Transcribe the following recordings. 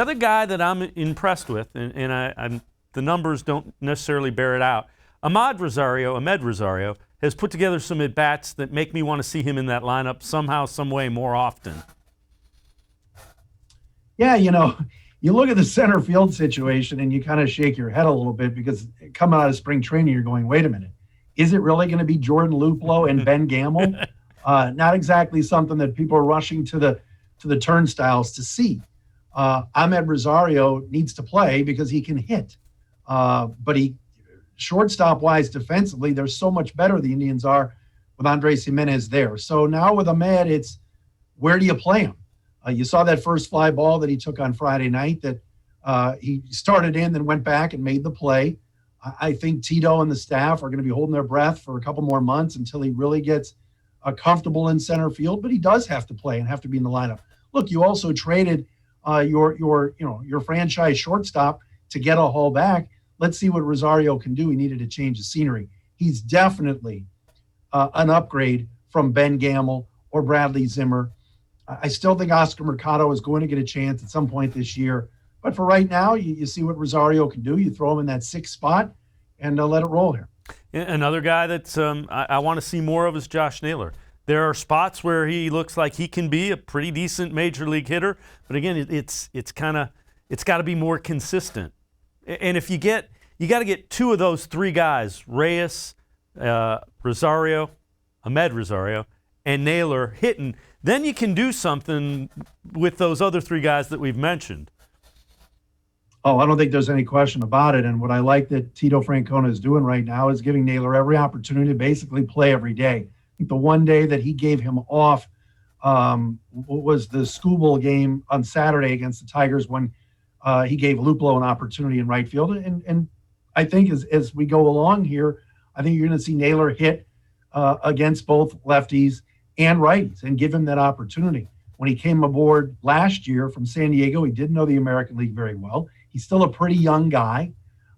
Another guy that I'm impressed with, and the numbers don't necessarily bear it out, Amed Rosario, has put together some at-bats that make me want to see him in that lineup somehow, some way more often. Yeah, you look at the center field situation and you kind of shake your head a little bit because coming out of spring training, you're going, wait a minute, is it really going to be Jordan Luplow and Ben Gamel? Not exactly something that people are rushing to the turnstiles to see. Amed Rosario needs to play because he can hit. But shortstop-wise, defensively, they're so much better the Indians are with Andres Gimenez there. So now with Amed, it's where do you play him? You saw that first fly ball that he took on Friday night that he started in, then went back and made the play. I think Tito and the staff are going to be holding their breath for a couple more months until he really gets comfortable in center field, but he does have to play and have to be in the lineup. Look, you also traded your franchise shortstop to get a haul back. Let's see what Rosario can do. He needed to change the scenery. He's definitely an upgrade from Ben Gamel or Bradley Zimmer. I still think Oscar Mercado is going to get a chance at some point this year. But for right now, you see what Rosario can do. You throw him in that sixth spot and let it roll here. Another guy that I want to see more of is Josh Naylor. There are spots where he looks like he can be a pretty decent major league hitter, but again, it's got to be more consistent. And if you got to get two of those three guys, Reyes, Rosario, Amed Rosario, and Naylor hitting, then you can do something with those other three guys that we've mentioned. Oh, I don't think there's any question about it. And what I like that Tito Francona is doing right now is giving Naylor every opportunity to basically play every day. I think the one day that he gave him off was the school bowl game on Saturday against the Tigers when he gave Luplow an opportunity in right field. And I think as we go along here, I think you're going to see Naylor hit against both lefties and righties and give him that opportunity. When he came aboard last year from San Diego, he didn't know the American League very well. He's still a pretty young guy,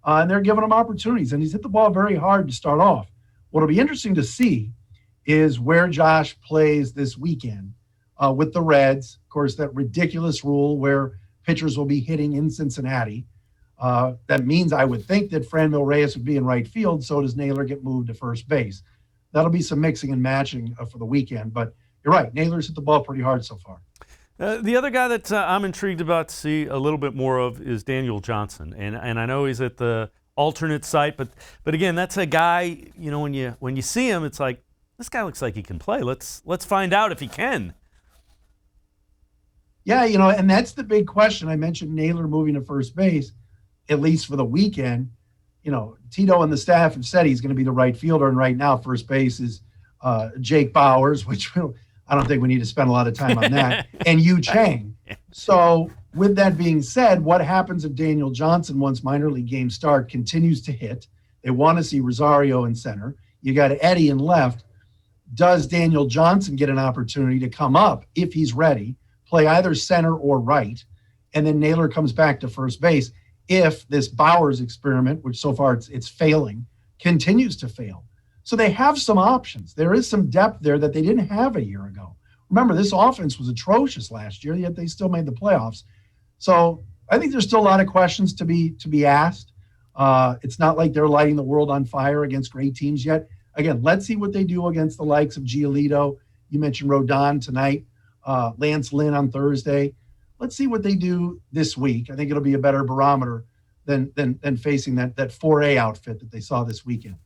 and they're giving him opportunities, and he's hit the ball very hard to start off. What'll be interesting to see is where Josh plays this weekend with the Reds. Of course, that ridiculous rule where pitchers will be hitting in Cincinnati. That means I would think that Franmil Reyes would be in right field, so does Naylor get moved to first base. That'll be some mixing and matching for the weekend, but you're right, Naylor's hit the ball pretty hard so far. The other guy that I'm intrigued about to see a little bit more of is Daniel Johnson, and I know he's at the alternate site, but again, that's a guy, when you see him, it's like, this guy looks like he can play. Let's find out if he can. Yeah, and that's the big question. I mentioned Naylor moving to first base, at least for the weekend. Tito and the staff have said he's going to be the right fielder, and right now first base is Jake Bowers, which I don't think we need to spend a lot of time on that, and Yu Chang. So with that being said, what happens if Daniel Johnson, once minor league games start, continues to hit? They want to see Rosario in center. You got Eddie in left. Does Daniel Johnson get an opportunity to come up if he's ready, play either center or right, and then Naylor comes back to first base if this Bowers experiment, which so far it's failing, continues to fail? So they have some options. There is some depth there that they didn't have a year ago. Remember, this offense was atrocious last year, yet they still made the playoffs. So I think there's still a lot of questions to be asked. It's not like they're lighting the world on fire against great teams yet. Again, let's see what they do against the likes of Giolito. You mentioned Rodon tonight, Lance Lynn on Thursday. Let's see what they do this week. I think it'll be a better barometer than facing that 4A outfit that they saw this weekend.